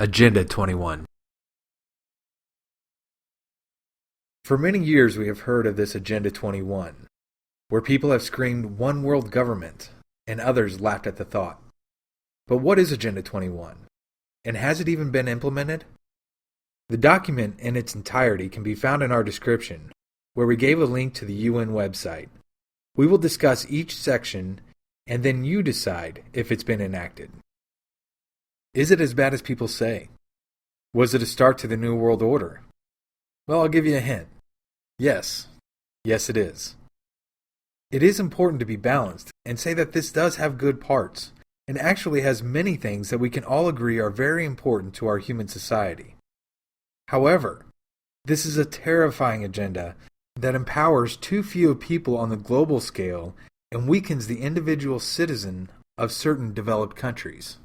Agenda 21. For many years we have heard of this Agenda 21, where people have screamed one world government, and others laughed at the thought. But what is Agenda 21? And has it even been implemented? The document in its entirety can be found in our description, where we gave a link to the UN website. We will discuss each section, and then you decide if it's been enacted. Is it as bad as people say? Was it a start to the New World Order? Well, I'll give you a hint. Yes. Yes, it is. It is important to be balanced and say that this does have good parts, and actually has many things that we can all agree are very important to our human society. However, this is a terrifying agenda that empowers too few people on the global scale and weakens the individual citizen of certain developed countries.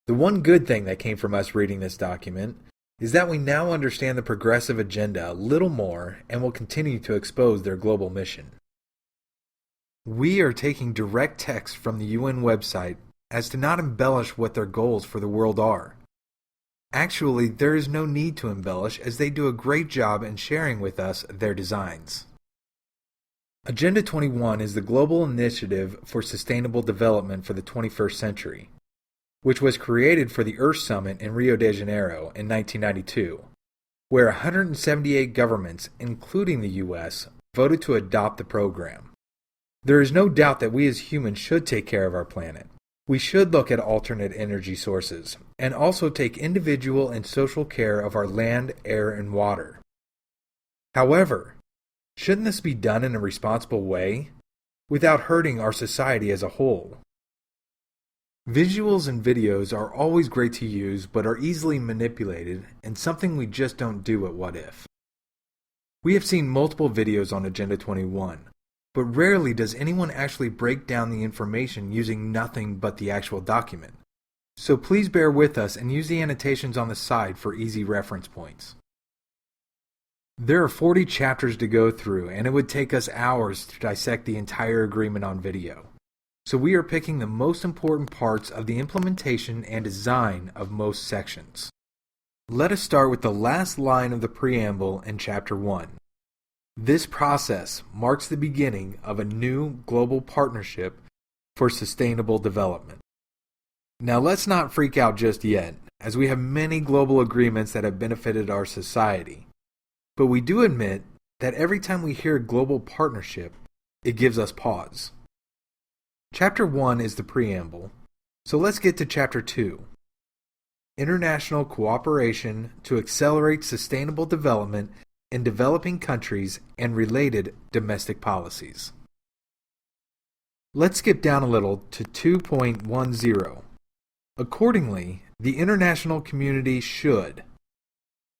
The one good thing that came from us reading this document is that we now understand the progressive agenda a little more and will continue to expose their global mission. We are taking direct text from the UN website as to not embellish what their goals for the world are. Actually, there is no need to embellish as they do a great job in sharing with us their designs. Agenda 21 is the global initiative for sustainable development for the 21st century, which was created for the Earth Summit in Rio de Janeiro in 1992, where 178 governments, including the US, voted to adopt the program. There is no doubt that we as humans should take care of our planet. We should look at alternate energy sources, and also take individual and social care of our land, air, and water. However, shouldn't this be done in a responsible way, without hurting our society as a whole? Visuals and videos are always great to use, but are easily manipulated, and something we just don't do at What If. We have seen multiple videos on Agenda 21, but rarely does anyone actually break down the information using nothing but the actual document. So please bear with us and use the annotations on the side for easy reference points. There are 40 chapters to go through, and it would take us hours to dissect the entire agreement on video. So we are picking the most important parts of the implementation and design of most sections. Let us start with the last line of the preamble in Chapter 1. This process marks the beginning of a new global partnership for sustainable development. Now let's not freak out just yet, as we have many global agreements that have benefited our society. But we do admit that every time we hear global partnership, it gives us pause. Chapter 1 is the preamble, so let's get to Chapter 2. International cooperation to accelerate sustainable development in developing countries and related domestic policies. Let's skip down a little to 2.10. Accordingly, the international community should.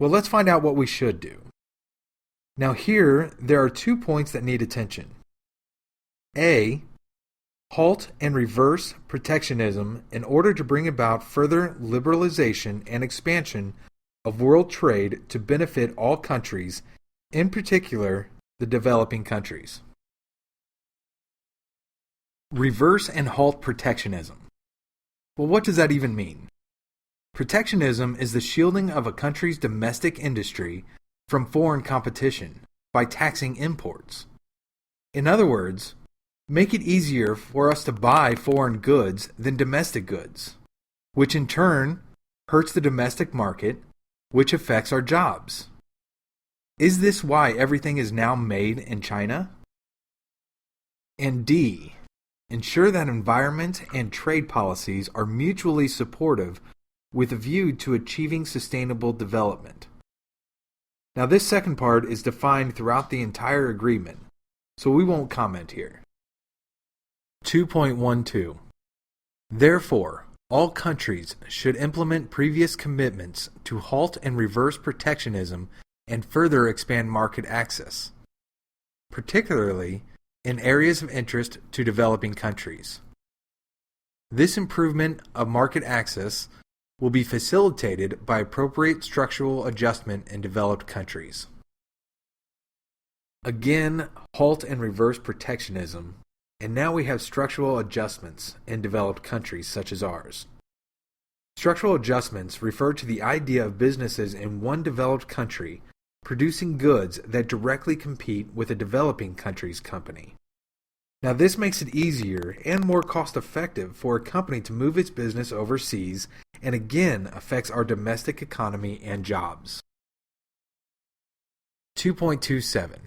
Well, let's find out what we should do. Now here, there are 2 points that need attention. A. Halt and reverse protectionism in order to bring about further liberalization and expansion of world trade to benefit all countries, in particular the developing countries. Reverse and halt protectionism. Well, what does that even mean? Protectionism is the shielding of a country's domestic industry from foreign competition by taxing imports. In other words, make it easier for us to buy foreign goods than domestic goods, which in turn hurts the domestic market, which affects our jobs. Is this why everything is now made in China? And D. Ensure that environment and trade policies are mutually supportive with a view to achieving sustainable development. Now this second part is defined throughout the entire agreement, so we won't comment here. 2.12. Therefore, all countries should implement previous commitments to halt and reverse protectionism and further expand market access, particularly in areas of interest to developing countries. This improvement of market access will be facilitated by appropriate structural adjustment in developed countries. Again, halt and reverse protectionism, and now we have structural adjustments in developed countries such as ours. Structural adjustments refer to the idea of businesses in one developed country producing goods that directly compete with a developing country's company. Now, this makes it easier and more cost-effective for a company to move its business overseas and again affects our domestic economy and jobs. 2.27.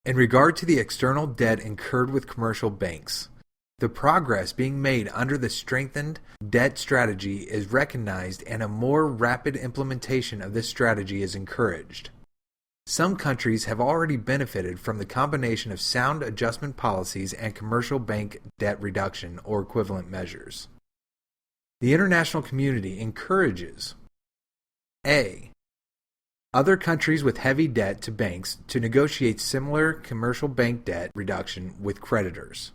In regard to the external debt incurred with commercial banks, the progress being made under the strengthened debt strategy is recognized and a more rapid implementation of this strategy is encouraged. Some countries have already benefited from the combination of sound adjustment policies and commercial bank debt reduction or equivalent measures. The international community encourages A. Other countries with heavy debt to banks to negotiate similar commercial bank debt reduction with creditors.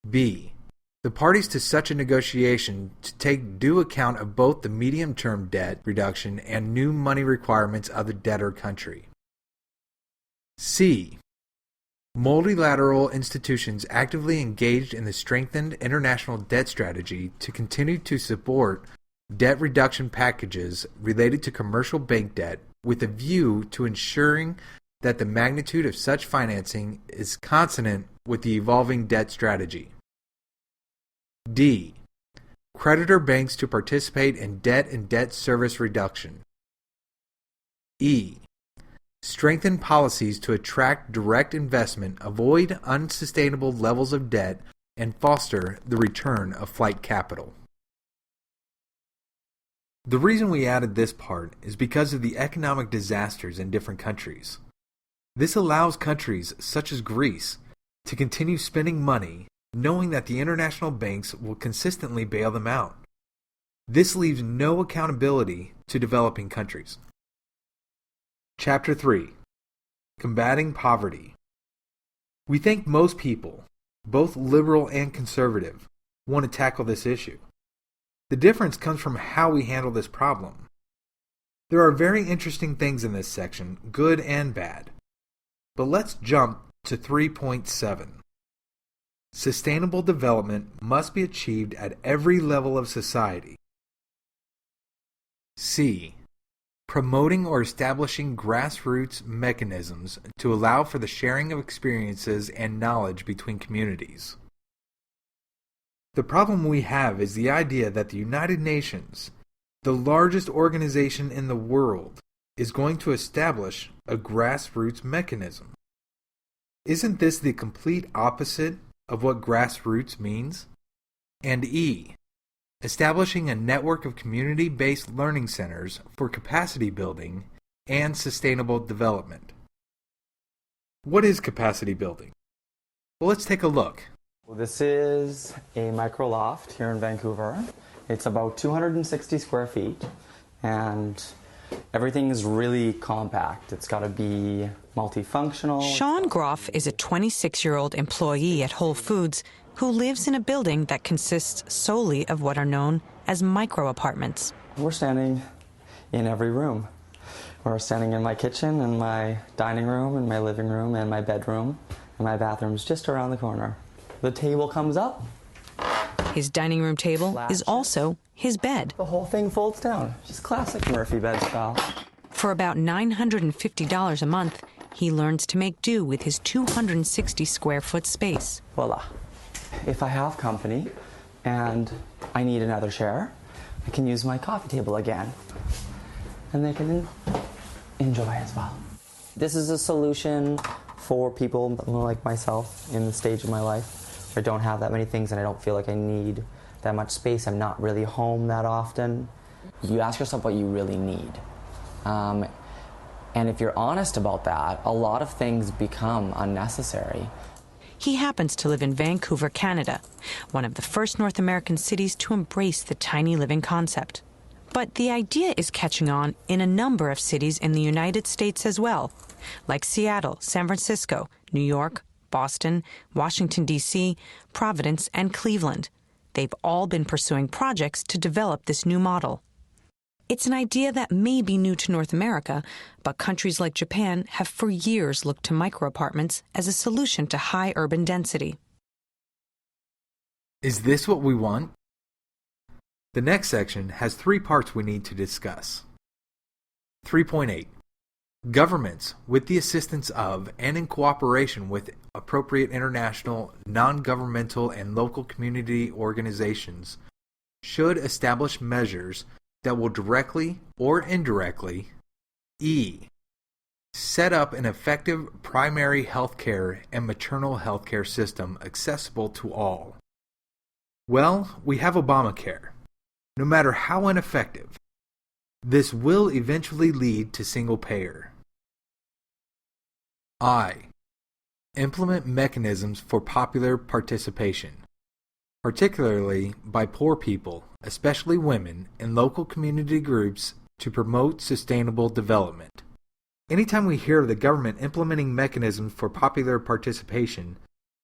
B. The parties to such a negotiation to take due account of both the medium-term debt reduction and new money requirements of the debtor country. C. Multilateral institutions actively engaged in the strengthened international debt strategy to continue to support debt reduction packages related to commercial bank debt with a view to ensuring that the magnitude of such financing is consonant with the evolving debt strategy. D. Creditor banks to participate in debt and debt service reduction. E. Strengthen policies to attract direct investment, avoid unsustainable levels of debt, and foster the return of flight capital. The reason we added this part is because of the economic disasters in different countries. This allows countries such as Greece to continue spending money knowing that the international banks will consistently bail them out. This leaves no accountability to developing countries. Chapter 3. Combating Poverty. We think most people, both liberal and conservative, want to tackle this issue. The difference comes from how we handle this problem. There are very interesting things in this section, good and bad. But let's jump to 3.7. Sustainable development must be achieved at every level of society. C. Promoting or establishing grassroots mechanisms to allow for the sharing of experiences and knowledge between communities. The problem we have is the idea that the United Nations, the largest organization in the world, is going to establish a grassroots mechanism. Isn't this the complete opposite of what grassroots means? And E. Establishing a network of community-based learning centers for capacity building and sustainable development. What is capacity building? Well, let's take a look. This is a micro loft here in Vancouver. It's about 260 square feet and everything is really compact. It's got to be multifunctional. Sean Groff is a 26-year-old employee at Whole Foods who lives in a building that consists solely of what are known as micro apartments. We're standing in every room. We're standing in my kitchen and my dining room and my living room and my bedroom, and my bathroom's just around the corner. The table comes up. His dining room table is also his bed. The whole thing folds down. Just classic Murphy bed style. For about $950 a month, he learns to make do with his 260 square foot space. Voila. If I have company and I need another chair, I can use my coffee table again. And they can enjoy as well. This is a solution for people like myself in the stage of my life where I don't have that many things and I don't feel like I need that much space. I'm not really home that often. You ask yourself what you really need. And if you're honest about that, a lot of things become unnecessary. He happens to live in Vancouver, Canada, one of the first North American cities to embrace the tiny living concept. But the idea is catching on in a number of cities in the United States as well, like Seattle, San Francisco, New York, Boston, Washington, D.C., Providence, and Cleveland. They've all been pursuing projects to develop this new model. It's an idea that may be new to North America, but countries like Japan have for years looked to microapartments as a solution to high urban density. Is this what we want? The next section has 3 parts we need to discuss. 3.8. Governments, with the assistance of and in cooperation with appropriate international, non-governmental, and local community organizations, should establish measures that will directly or indirectly set up an effective primary health care and maternal health care system accessible to all. Well, we have Obamacare. No matter how ineffective, this will eventually lead to single payer. Implement mechanisms for popular participation, particularly by poor people, especially women, and local community groups to promote sustainable development. Anytime we hear of the government implementing mechanisms for popular participation,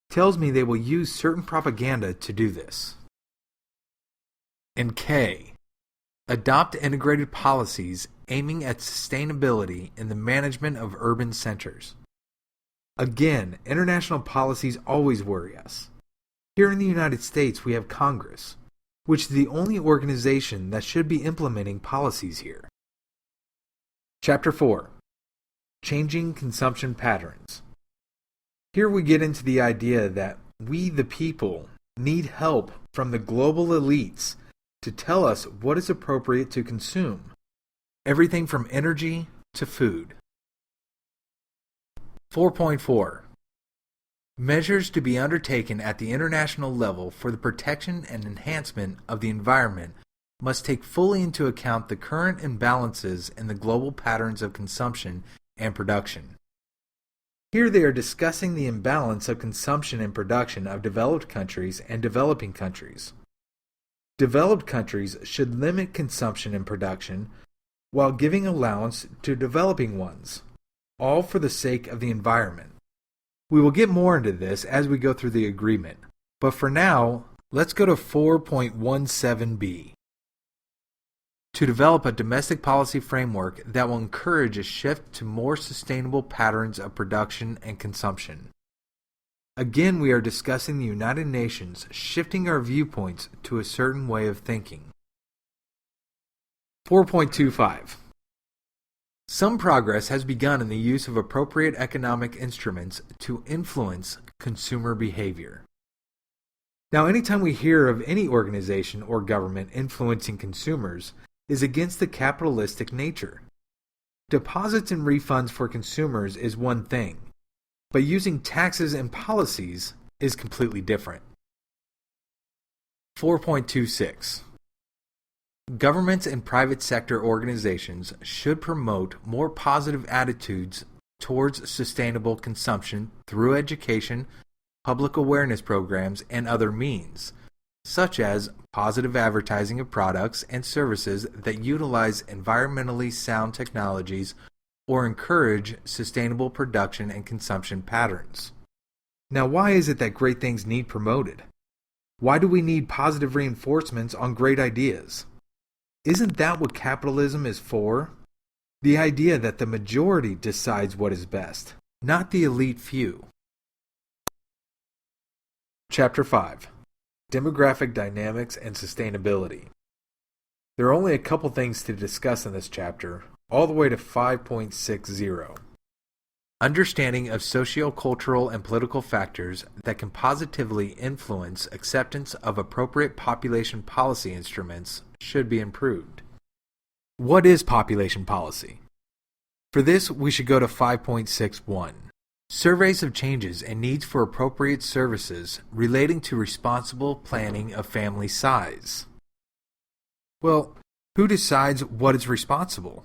it tells me they will use certain propaganda to do this. And K. Adopt integrated policies aiming at sustainability in the management of urban centers. Again, international policies always worry us. Here in the United States, we have Congress, which is the only organization that should be implementing policies here. Chapter 4. Changing Consumption Patterns. Here we get into the idea that we, the people, need help from the global elites to tell us what is appropriate to consume. Everything from energy to food. 4.4. Measures to be undertaken at the international level for the protection and enhancement of the environment must take fully into account the current imbalances in the global patterns of consumption and production. Here they are discussing the imbalance of consumption and production of developed countries and developing countries. Developed countries should limit consumption and production while giving allowance to developing ones, all for the sake of the environment. We will get more into this as we go through the agreement, but for now, let's go to 4.17b. To develop a domestic policy framework that will encourage a shift to more sustainable patterns of production and consumption. Again, we are discussing the United Nations shifting our viewpoints to a certain way of thinking. 4.25. Some progress has begun in the use of appropriate economic instruments to influence consumer behavior. Now, anytime we hear of any organization or government influencing consumers, is against the capitalistic nature. Deposits and refunds for consumers is one thing, but using taxes and policies is completely different. 4.26. Governments and private sector organizations should promote more positive attitudes towards sustainable consumption through education, public awareness programs, and other means, such as positive advertising of products and services that utilize environmentally sound technologies or encourage sustainable production and consumption patterns. Now, why is it that great things need promoted? Why do we need positive reinforcements on great ideas? Isn't that what capitalism is for? The idea that the majority decides what is best, not the elite few. Chapter 5. Demographic Dynamics and Sustainability. There are only a couple things to discuss in this chapter, all the way to 5.60. Understanding of socio-cultural and political factors that can positively influence acceptance of appropriate population policy instruments should be improved. What is population policy? For this, we should go to 5.61. Surveys of changes and needs for appropriate services relating to responsible planning of family size. Well, who decides what is responsible?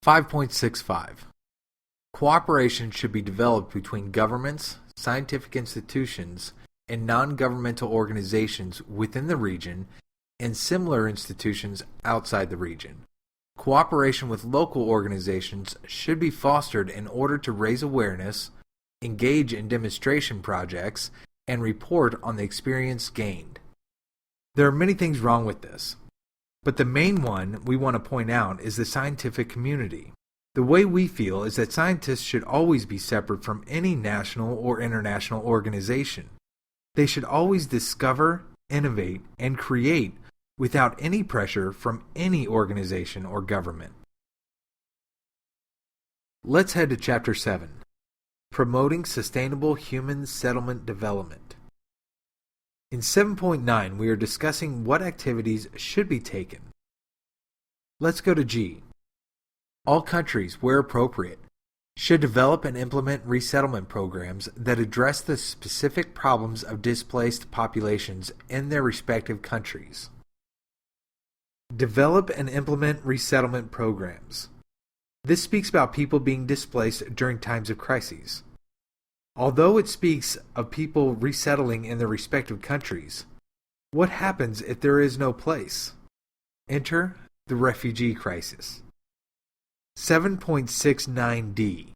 5.65. Cooperation should be developed between governments, scientific institutions, and non-governmental organizations within the region and similar institutions outside the region. Cooperation with local organizations should be fostered in order to raise awareness, engage in demonstration projects, and report on the experience gained. There are many things wrong with this, but the main one we want to point out is the scientific community. The way we feel is that scientists should always be separate from any national or international organization. They should always discover, innovate, and create without any pressure from any organization or government. Let's head to Chapter 7, Promoting Sustainable Human Settlement Development. In 7.9, we are discussing what activities should be taken. Let's go to G. All countries, where appropriate, should develop and implement resettlement programs that address the specific problems of displaced populations in their respective countries. Develop and implement resettlement programs. This speaks about people being displaced during times of crises. Although it speaks of people resettling in their respective countries, what happens if there is no place? Enter the refugee crisis. 7.69d.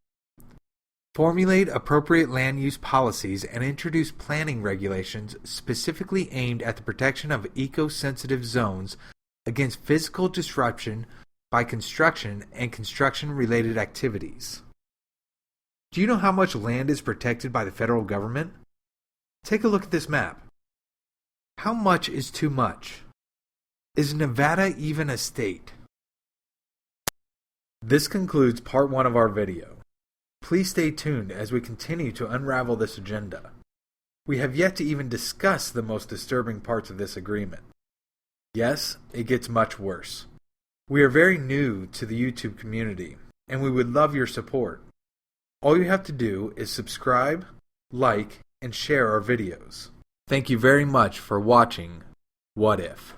Formulate appropriate land use policies and introduce planning regulations specifically aimed at the protection of eco-sensitive zones against physical disruption by construction and construction-related activities. Do you know how much land is protected by the federal government? Take a look at this map. How much is too much? Is Nevada even a state? This concludes part 1 of our video. Please stay tuned as we continue to unravel this agenda. We have yet to even discuss the most disturbing parts of this agreement. Yes, it gets much worse. We are very new to the YouTube community, and we would love your support. All you have to do is subscribe, like, and share our videos. Thank you very much for watching What If?